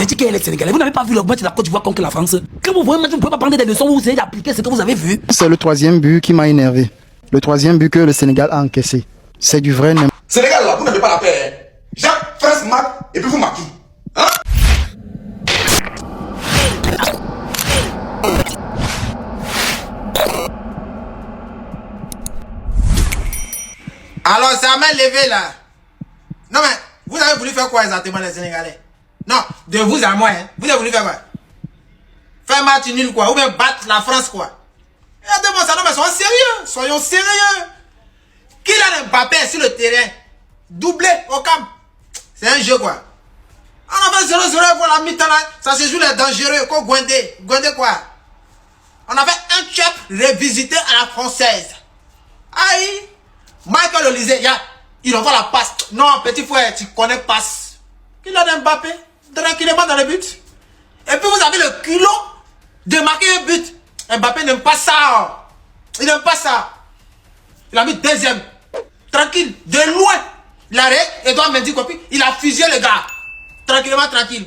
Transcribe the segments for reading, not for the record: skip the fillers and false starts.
J'ai dit qu'elle est sénégalaise. Vous n'avez pas vu le match de la Côte d'Ivoire contre la France. Quand vous voyez un match, vous ne pouvez pas prendre des leçons, vous essayez d'appliquer ce que vous avez vu. C'est le troisième but qui m'a énervé. Le troisième but que le Sénégal a encaissé. C'est du vrai n'importe. Sénégal là, vous n'avez pas la paix. Jacques, France marque et puis vous marquez. Hein? Alors, c'est à main levée là. Non mais, vous avez voulu faire quoi exactement les Sénégalais? Non, de vous à moi, hein. Vous avez voulu faire quoi? Faire match nul quoi? Ou bien battre la France quoi? Regardez-moi ça, non mais soyons sérieux. Soyons sérieux. Qui a Mbappé sur le terrain? Doublé au camp. C'est un jeu quoi. On a fait 0-0 pour la mi-temps là. Ça se joue les dangereux. Quoi Gwendé? Gwendé quoi? On a fait un chef révisité à la française. Aïe. Michael Olise, il envoie la passe. Non, petit frère, tu connais passe. Il a Mbappé, tranquillement dans le but. Et puis vous avez le culot de marquer un but. Mbappé n'aime pas ça. Il n'aime pas ça. Il a mis deuxième. Tranquille, de loin. L'arrêt, Edouard Mendy copie, il a fusillé le gars. Tranquillement, tranquille.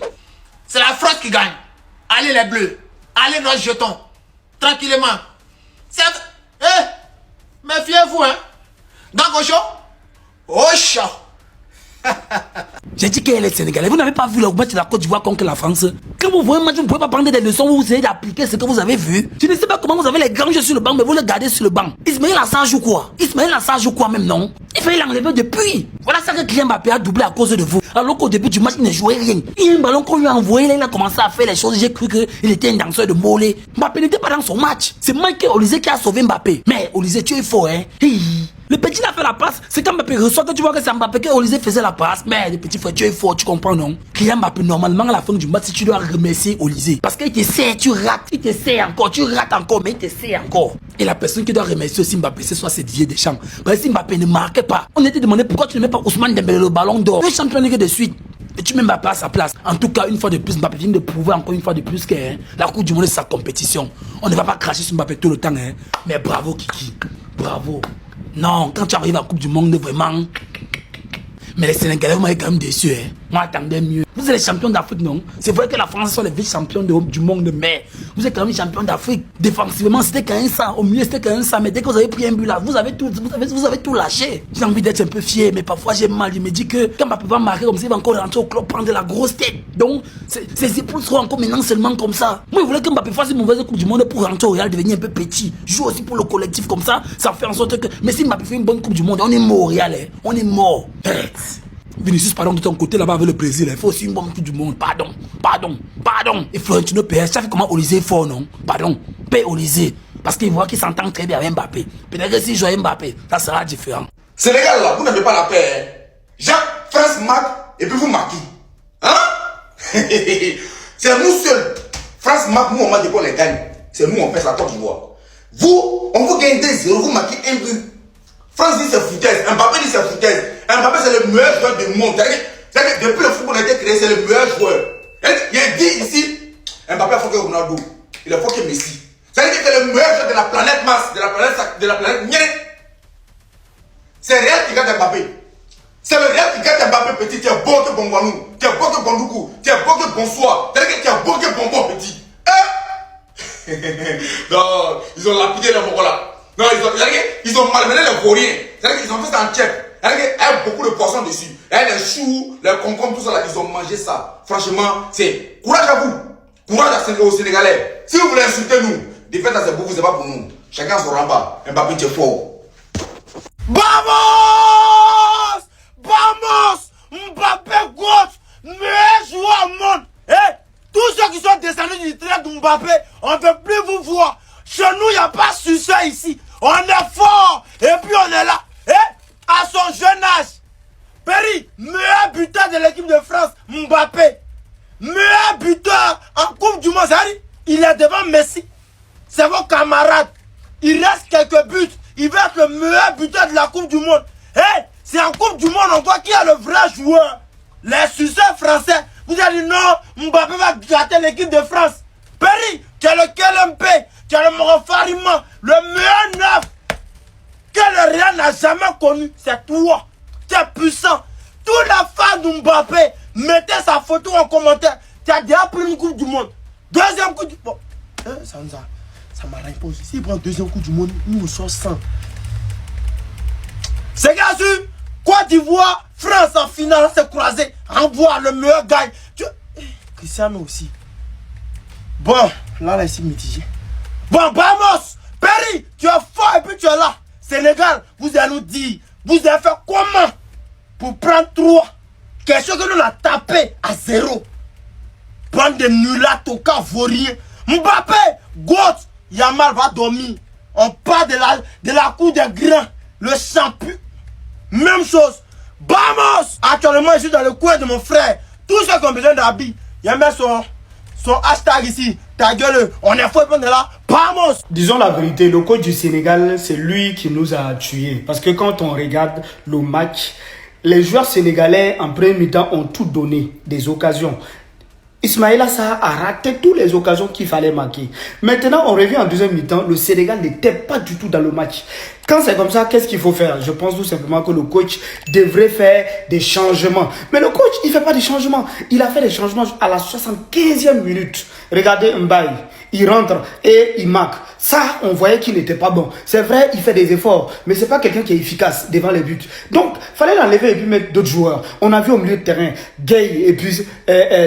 C'est la France qui gagne. Allez les bleus. Allez nos jetons. Tranquillement. C'est... méfiez-vous, hein. Donc au show. Au show. J'ai dit qu'elle est sénégalaise. Vous n'avez pas vu le match de la Côte d'Ivoire contre la France. Quand vous voyez un match, vous ne pouvez pas prendre des leçons, vous essayez d'appliquer ce que vous avez vu. Je ne sais pas comment vous avez les grands jeux sur le banc, mais vous les gardez sur le banc. Ismaël Assar joue quoi? Ismaël Assar joue quoi même, non? Il fallait l'enlever depuis. Voilà ça que Kylian Mbappé a doublé à cause de vous. Alors qu'au début du match, il ne jouait rien. Il y a un ballon qu'on lui a envoyé, là, il a commencé à faire les choses. J'ai cru qu'il était un danseur de mollet. Mbappé n'était pas dans son match. C'est Michael Olise qui a sauvé Mbappé. Mais Olise, tu es fort, hein? Le petit a fait la passe, c'est quand Mbappé reçoit que tu vois que c'est Mbappé que Olise faisait la passe. Mais le petit frère, tu es fort, tu comprends, non? Kylian Mbappé, normalement, à la fin du match, si tu dois remercier Olise. Parce qu'il te sert, tu rates, il te sert encore, tu rates encore, mais il te sert encore. Et la personne qui doit remercier aussi Mbappé, c'est soit Didier Deschamps. Parce que si Mbappé ne marquait pas, on était demandé pourquoi tu ne mets pas Ousmane Dembélé le ballon d'or. Le champion de suite. Et tu mets Mbappé à sa place. En tout cas, une fois de plus, Mbappé vient de prouver encore une fois de plus que la Coupe du Monde est sa compétition. On ne va pas cracher sur Mbappé tout le temps, hein. Mais bravo Kiki, bravo. Non, quand tu arrives à la Coupe du Monde, vraiment... Mais les Sénégalais, vous m'avez quand même déçu, hein. Moi, j'attendais mieux. Vous êtes les champions d'Afrique, non? C'est vrai que la France sont les vice-champions du monde, mais vous êtes quand même champions d'Afrique. Défensivement, c'était quand même ça. Au milieu, c'était quand même ça. Mais dès que vous avez pris un but là, vous avez tout lâché. J'ai envie d'être un peu fier, mais parfois j'ai mal. Je me dis que quand Mbappé va marquer comme ça, il va encore rentrer au club, prendre de la grosse tête. Donc, ses épaules seront encore maintenant seulement comme ça. Moi, je voulais que Mbappé fasse une mauvaise Coupe du Monde pour rentrer au Real, devenir un peu petit. Joue aussi pour le collectif comme ça. Ça fait en sorte que. Mais si Mbappé fait une bonne Coupe du Monde, on est mort au Real, hein. On est mort. Vinicius, pardon, de ton côté là-bas avec le Brésil, il faut aussi une bonne Coupe du Monde. Pardon. Et Florentino Pérez, ça fait comment Olise est fort, non? Pardon, paye Olise. Parce qu'il voit qu'il s'entend très bien avec Mbappé. Peut-être que s'il joue avec Mbappé, ça sera différent. Sénégal là, vous n'avez pas la paix. Jacques, France marque et puis vous marquez. Hein? C'est nous seuls. France marque, nous on marque et on les gagne. C'est nous on fait la Côte d'Ivoire. Vous, on vous gagne 2-0, vous marquez un but. France dit c'est foutaise, Mbappé dit c'est foutaise. Mbappé c'est le meilleur joueur du monde. C'est-à-dire que depuis le football a été créé, c'est le meilleur joueur. Il a dit ici, Mbappé a fait que Ronaldo. Il a fait que Messi. C'est-à-dire que c'est le meilleur joueur de la planète Mars, de la planète Mienne. C'est réel qui gagne Mbappé. C'est le réel qui gagne Mbappé petit. Tu es beau que Bongwanou. Tu es beau que Bondoukou. Tu es beau que Bonsoir. C'est-à-dire que tu es beau que Bonbon petit. Non, ils ont lapidé les Mongols. Non, ils ont malmené les Vauriens. C'est-à-dire qu'ils ont fait ça en tchèque. Il y a beaucoup de poissons dessus. Il y a les choux, les concombres, tout ça là. Ils ont mangé ça. Franchement, c'est courage à vous. Courage aux Sénégalais. Si vous voulez insulter nous, défaites à ces bouffes, c'est pas pour nous. Chacun se ramba. Mbappé, tu es fort. Vamos! Vamos! Mbappé gauche, meilleur joueur au monde. Tous ceux qui sont descendus du trait de Mbappé, on ne veut plus vous voir. Chez nous, il n'y a pas succès ici. On est fort. Et puis on est là. À son jeune âge. Perry, meilleur buteur de l'équipe de France, Mbappé. Meilleur buteur en Coupe du Monde. Il est devant Messi. C'est vos camarades. Il reste quelques buts. Il va être le meilleur buteur de la Coupe du Monde. C'est en Coupe du Monde, on voit qui est le vrai joueur. Les succès français. Vous avez dit non, Mbappé va gâter l'équipe de France. Perry, tu es le KLMP, tu es le Morofarima, le meilleur neuf que le Real n'a jamais connu. C'est toi. Tu es puissant. Tous les fans de Mbappé, mettez sa photo en commentaire. Tu as déjà pris une coupe du monde. Deuxième coupe du monde. Bon, ça m'arrange pas aussi. S'il prend deuxième coupe du monde, nous sommes 100. C'est gars sûr. Côte d'Ivoire, France en finale, c'est croisé. Envoie le meilleur gagne. Cristiano aussi. Bon, là, c'est mitigé. Bon, vamos! Perry, tu es fort et puis tu es là. Sénégal, vous allez nous dire, vous avez fait comment pour prendre 3? Quelque chose que nous a tapé à 0. Prendre des nullats, toka, vaurien. Mbappé, Goth, Yamal va dormir. On part de la cour des grands. Le champion. Même chose. Vamos! Actuellement, je suis dans le coin de mon frère. Tous ceux qui ont besoin d'habits, il y a même son hashtag ici. Ta gueule, on est fou de là. Vamos! Disons la vérité, le coach du Sénégal, c'est lui qui nous a tués. Parce que quand on regarde le match, les joueurs sénégalais en premier mi-temps ont tout donné, des occasions. Ismaïla Sarr a raté toutes les occasions qu'il fallait marquer. Maintenant, on revient en deuxième mi-temps. Le Sénégal n'était pas du tout dans le match. Quand c'est comme ça, qu'est-ce qu'il faut faire? Je pense tout simplement que le coach devrait faire des changements. Mais le coach, il ne fait pas des changements. Il a fait des changements à la 75e minute. Regardez Mbaye. Il rentre et il marque. Ça, on voyait qu'il n'était pas bon. C'est vrai, il fait des efforts, mais c'est pas quelqu'un qui est efficace devant les buts. Donc, fallait l'enlever et puis mettre d'autres joueurs. On a vu au milieu de terrain, Gay et puis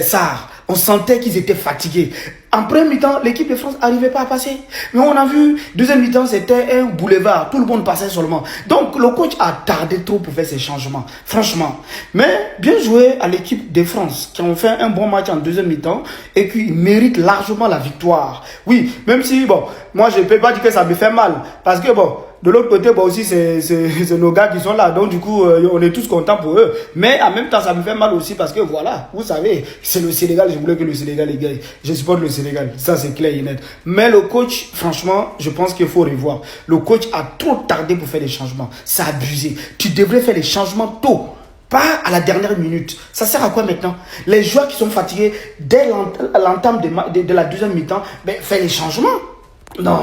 Sarr. On sentait qu'ils étaient fatigués. En premier mi-temps, l'équipe de France n'arrivait pas à passer. Mais on a vu, deuxième mi-temps, c'était un boulevard. Tout le monde passait seulement. Donc, le coach a tardé trop pour faire ces changements. Franchement. Mais bien joué à l'équipe de France, qui ont fait un bon match en deuxième mi-temps et qui méritent largement la victoire. Oui, même si, bon, moi, je ne peux pas dire que ça me fait mal. Parce que, bon, de l'autre côté, bon, aussi, c'est nos gars qui sont là. Donc, du coup, on est tous contents pour eux. Mais en même temps, ça me fait mal aussi parce que, voilà, vous savez, c'est le Sénégal. Je voulais que le Sénégal les gagne. Je supporte le Sénégal. Ça, c'est clair et net. Mais le coach, franchement, je pense qu'il faut revoir. Le coach a trop tardé pour faire des changements. C'est abusé. Tu devrais faire des changements tôt. Pas à la dernière minute. Ça sert à quoi maintenant? Les joueurs qui sont fatigués dès l'entame de la deuxième mi-temps, ben, fais les changements. Non.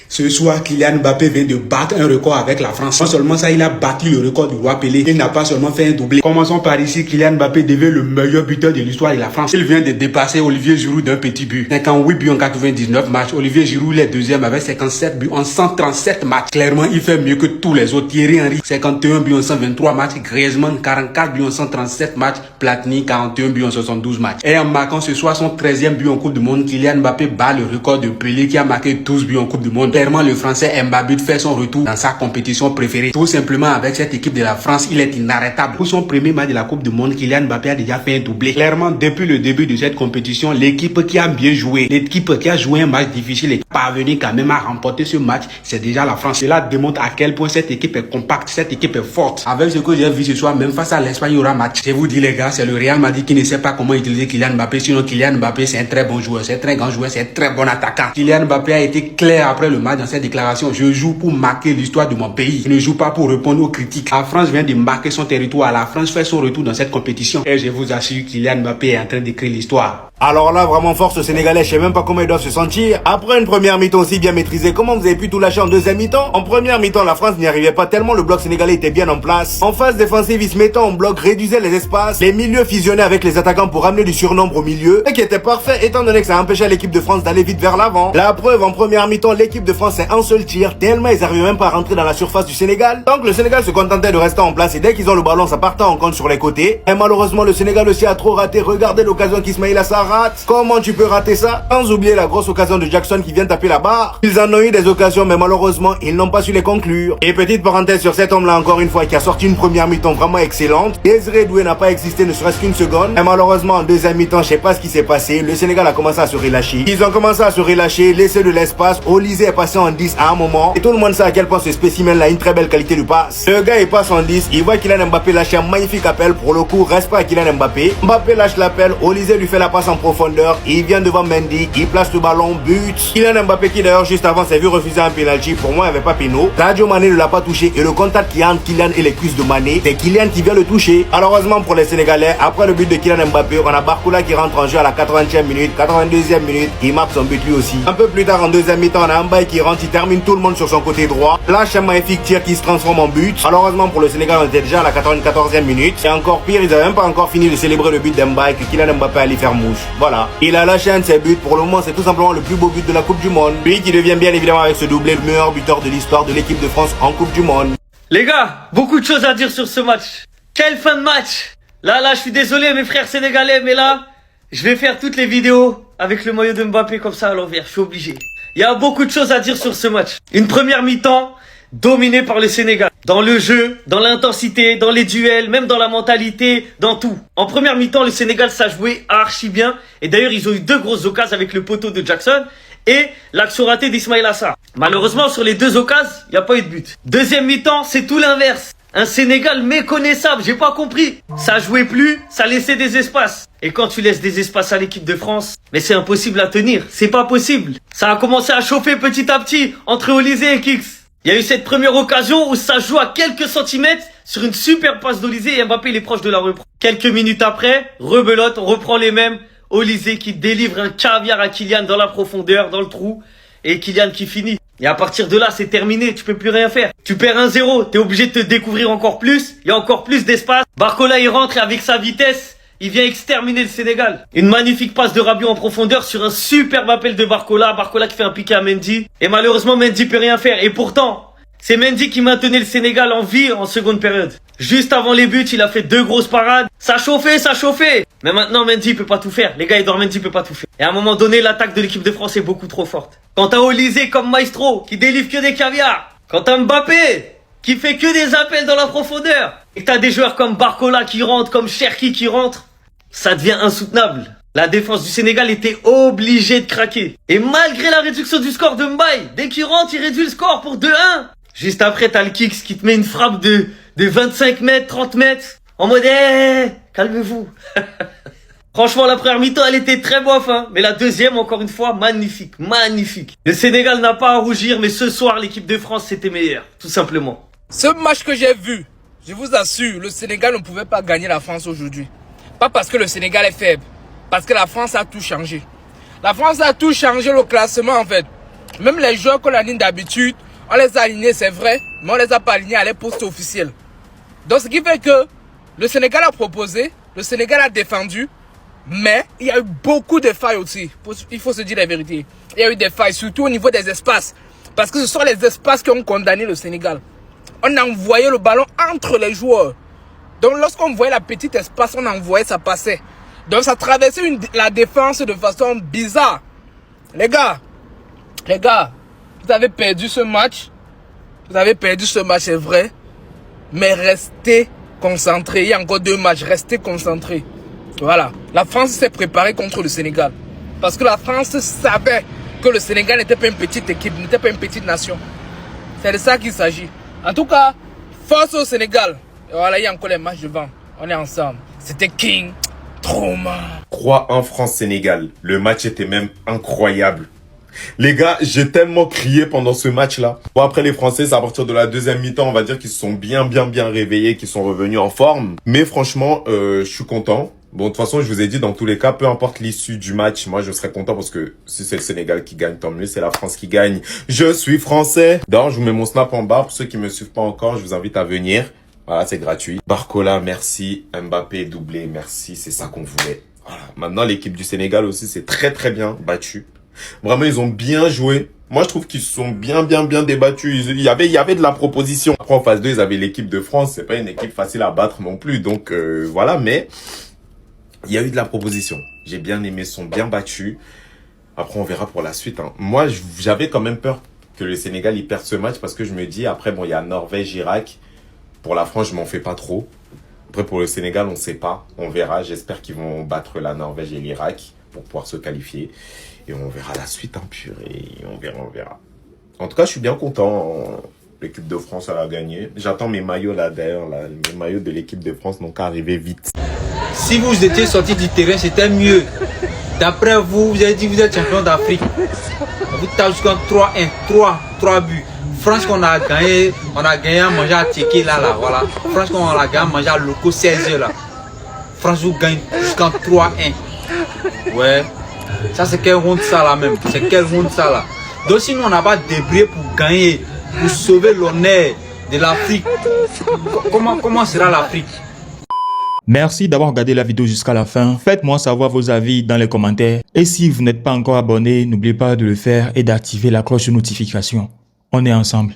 Ce soir, Kylian Mbappé vient de battre un record avec la France. Non seulement ça, il a battu le record du roi Pelé. Il n'a pas seulement fait un doublé. Commençons par ici, Kylian Mbappé devient le meilleur buteur de l'histoire de la France. Il vient de dépasser Olivier Giroud d'un petit but. 58 buts en 99 matchs. Olivier Giroud est deuxième avec 57 buts en 137 matchs. Clairement, il fait mieux que tous les autres. Thierry Henry, 51 buts en 123 matchs. Griezmann, 44 buts en 137 matchs. Platini, 41 buts en 72 matchs. Et en marquant ce soir son 13e but en Coupe du Monde, Kylian Mbappé bat le record de Pelé qui a marqué 12 buts en Coupe du Monde. Clairement, le Français Mbappé fait son retour dans sa compétition préférée. Tout simplement, avec cette équipe de la France, il est inarrêtable. Pour son premier match de la Coupe du Monde, Kylian Mbappé a déjà fait un doublé. Clairement, depuis le début de cette compétition, l'équipe qui a bien joué, l'équipe qui a joué un match difficile et parvenu quand même à remporter ce match, c'est déjà la France. Cela démontre à quel point cette équipe est compacte, cette équipe est forte. Avec ce que j'ai vu ce soir, même face à l'Espagne, il y aura match. Je vous dis les gars, c'est le Real Madrid qui ne sait pas comment utiliser Kylian Mbappé. Sinon, Kylian Mbappé, c'est un très bon joueur, c'est un très grand joueur, c'est un très bon attaquant. Kylian Mbappé a été clair après le match dans cette déclaration. Je joue pour marquer l'histoire de mon pays. Je ne joue pas pour répondre aux critiques. La France vient de marquer son territoire. La France fait son retour dans cette compétition. Et je vous assure, Kylian Mbappé est en train d'écrire l'histoire. Alors là, vraiment force aux Sénégalais, je sais même pas comment ils doivent se sentir. Après une première mi-temps aussi bien maîtrisée, comment vous avez pu tout lâcher en deuxième mi-temps? En première mi-temps, la France n'y arrivait pas tellement le bloc sénégalais était bien en place. En phase défensive, ils se mettaient en bloc, réduisaient les espaces, les milieux fusionnaient avec les attaquants pour ramener du surnombre au milieu, et qui était parfait étant donné que ça empêchait l'équipe de France d'aller vite vers l'avant. La preuve, en première mi-temps, l'équipe de France c'est un seul tir, tellement ils arrivaient même pas à rentrer dans la surface du Sénégal. Donc le Sénégal se contentait de rester en place et dès qu'ils ont le ballon, ça partait en compte sur les côtés. Et malheureusement, le Sénégal aussi a trop raté. Regardez l'occasion qu'Ismaïla Sarr rate. Comment tu peux rater ça? Sans oublier la grosse occasion de Jackson qui vient taper la barre. Ils en ont eu des occasions, mais malheureusement, ils n'ont pas su les conclure. Et petite parenthèse sur cet homme-là, encore une fois, qui a sorti une première mi-temps vraiment excellente. Désiré Doué n'a pas existé ne serait-ce qu'une seconde. Et malheureusement, en deuxième mi-temps, je sais pas ce qui s'est passé. Le Sénégal a commencé à se relâcher. Ils ont commencé à se relâcher, laisser de l'espace. Olysée est passé en 10 à un moment. Et tout le monde sait à quel point ce spécimen-là a une très belle qualité de passe. Le gars, il passe en 10. Il voit Kylian Mbappé lâcher un magnifique appel. Pour le coup, reste pas à Kylian Mbappé. Mbappé lâche l'appel. Olysée lui fait la passe en profondeur. Il vient devant Mendy, il place le ballon, but. Kylian Mbappé qui d'ailleurs juste avant s'est vu refuser un penalty. Pour moi il n'y avait pas péno. Sadio Mané ne l'a pas touché et le contact qui entre Kylian et les cuisses de Mané, c'est Kylian qui vient le toucher. Malheureusement pour les Sénégalais, après le but de Kylian Mbappé, on a Barcola qui rentre en jeu à la 80e minute, 82e minute, il marque son but lui aussi. Un peu plus tard en deuxième mi-temps, on a Mbaye qui rentre, il termine tout le monde sur son côté droit. Lâche un magnifique tir qui se transforme en but. Malheureusement pour le Sénégal, on était déjà à la 94e minute. Et encore pire, ils n'avaient même pas encore fini de célébrer le but d'Mbaye que Kylian Mbappé allait faire mouche. Voilà. Il a lâché un de ses buts. Pour le moment, c'est tout simplement le plus beau but de la Coupe du Monde. Lui qui devient bien évidemment avec ce doublé le meilleur buteur de l'histoire de l'équipe de France en Coupe du Monde. Les gars, beaucoup de choses à dire sur ce match. Quelle fin de match! Là, je suis désolé mes frères sénégalais, mais là, je vais faire toutes les vidéos avec le maillot de Mbappé comme ça à l'envers. Je suis obligé. Il y a beaucoup de choses à dire sur ce match. Une première mi-temps dominée par le Sénégal. Dans le jeu, dans l'intensité, dans les duels, même dans la mentalité, dans tout. En première mi-temps, le Sénégal ça joué archi bien. Et d'ailleurs, ils ont eu 2 grosses occasions avec le poteau de Jackson et l'action ratée d'Ismaïla Sarr. Malheureusement, sur les 2 occasions, il n'y a pas eu de but. Deuxième mi-temps, c'est tout l'inverse. Un Sénégal méconnaissable, j'ai pas compris. Ça jouait plus, ça laissait des espaces. Et quand tu laisses des espaces à l'équipe de France, mais c'est impossible à tenir. C'est pas possible. Ça a commencé à chauffer petit à petit entre Olysée et Kix. Il y a eu cette première occasion où ça joue à quelques centimètres sur une super passe d'Olysée et Mbappé il est proche de la reprendre. Quelques minutes après, rebelote, on reprend les mêmes. Olysée qui délivre un caviar à Kylian dans la profondeur, dans le trou. Et Kylian qui finit. Et à partir de là, c'est terminé, tu peux plus rien faire. Tu perds 1-0, t'es obligé de te découvrir encore plus. Il y a encore plus d'espace. Barcola il rentre et avec sa vitesse, il vient exterminer le Sénégal. Une magnifique passe de Rabiot en profondeur sur un superbe appel de Barcola. Barcola qui fait un piqué à Mendy. Et malheureusement, Mendy peut rien faire. Et pourtant, c'est Mendy qui maintenait le Sénégal en vie en seconde période. Juste avant les buts, il a fait 2 grosses parades. Ça chauffait, ça chauffait. Mais maintenant, Mendy peut pas tout faire. Les gars, Edouard Mendy peut pas tout faire. Et à un moment donné, l'attaque de l'équipe de France est beaucoup trop forte. Quand t'as Olysée comme maestro, qui délivre que des caviars. Quand t'as Mbappé, qui fait que des appels dans la profondeur. Et que t'as des joueurs comme Barcola qui rentrent, comme Cherki qui rentrent. Ça devient insoutenable. La défense du Sénégal était obligée de craquer. Et malgré la réduction du score de Mbaye, dès qu'il rentre, il réduit le score pour 2-1. Juste après, t'as le Kix qui te met une frappe de 25 mètres, 30 mètres. En mode, calmez-vous. Franchement, la première mi-temps, elle était très bof, hein. Mais la deuxième, encore une fois, magnifique, magnifique. Le Sénégal n'a pas à rougir, mais ce soir, l'équipe de France, c'était meilleur. Tout simplement. Ce match que j'ai vu, je vous assure, le Sénégal ne pouvait pas gagner la France aujourd'hui. Pas parce que le Sénégal est faible, parce que la France a tout changé. La France a tout changé le classement en fait. Même les joueurs qu'on aligne d'habitude, on les a alignés c'est vrai, mais on les a pas alignés à les postes officiels. Donc ce qui fait que le Sénégal a proposé, le Sénégal a défendu, mais il y a eu beaucoup de failles aussi. Il faut se dire la vérité. Il y a eu des failles, surtout au niveau des espaces. Parce que ce sont les espaces qui ont condamné le Sénégal. On a envoyé le ballon entre les joueurs. Donc lorsqu'on voyait la petite espace, on envoyait, ça passait. Donc ça traversait la défense de façon bizarre. Les gars, vous avez perdu ce match. Vous avez perdu ce match, c'est vrai. Mais restez concentrés. Il y a encore 2 matchs, restez concentrés. Voilà. La France s'est préparée contre le Sénégal. Parce que la France savait que le Sénégal n'était pas une petite équipe, n'était pas une petite nation. C'est de ça qu'il s'agit. En tout cas, force au Sénégal. Et voilà, il y a encore les matchs devant. On est ensemble. C'était King. Trauma. 3-1 France-Sénégal. Le match était même incroyable. Les gars, j'ai tellement crié pendant ce match-là. Bon, après les Français, c'est à partir de la deuxième mi-temps, on va dire qu'ils se sont bien réveillés, qu'ils sont revenus en forme. Mais franchement, je suis content. Bon, de toute façon, je vous ai dit, dans tous les cas, peu importe l'issue du match, moi, je serais content parce que si c'est le Sénégal qui gagne, tant mieux. C'est la France qui gagne. Je suis français. D'ailleurs, je vous mets mon snap en bas. Pour ceux qui me suivent pas encore, je vous invite à venir. Voilà, c'est gratuit. Barcola, merci. Mbappé, doublé, merci. C'est ça qu'on voulait. Voilà. Maintenant, l'équipe du Sénégal aussi, c'est très bien battu. Vraiment, ils ont bien joué. Moi, je trouve qu'ils se sont bien débattus. Il y avait de la proposition. Après, en phase 2, ils avaient l'équipe de France. C'est pas une équipe facile à battre non plus. Donc, voilà. Mais il y a eu de la proposition. J'ai bien aimé, ils sont bien battus. Après, on verra pour la suite, hein. Moi, j'avais quand même peur que le Sénégal, il perde ce match parce que je me dis, après, bon, il y a Norvège, Irak. Pour la France, je m'en fais pas trop. Après, pour le Sénégal, on sait pas. On verra. J'espère qu'ils vont battre la Norvège et l'Irak pour pouvoir se qualifier. Et on verra la suite, hein, purée. On verra. En tout cas, je suis bien content. L'équipe de France, elle a gagné. J'attends mes maillots là, d'ailleurs. Mes maillots de l'équipe de France n'ont qu'à arriver vite. Si vous étiez sorti du terrain, c'était mieux. D'après vous, vous avez dit que vous êtes champion d'Afrique. Vous tapez jusqu'à 3-1. 3 buts. France qu'on a gagné à manger à Tiki là, voilà. France qu'on a gagné à manger à Loco 16 là. France vous gagne jusqu'en 3-1. Ouais. Ça c'est quelle honte ça là même. C'est quelle honte ça là. Donc si nous on n'a pas débrouillé pour gagner, pour sauver l'honneur de l'Afrique, comment sera l'Afrique? Merci d'avoir regardé la vidéo jusqu'à la fin. Faites-moi savoir vos avis dans les commentaires. Et si vous n'êtes pas encore abonné, n'oubliez pas de le faire et d'activer la cloche de notification. On est ensemble.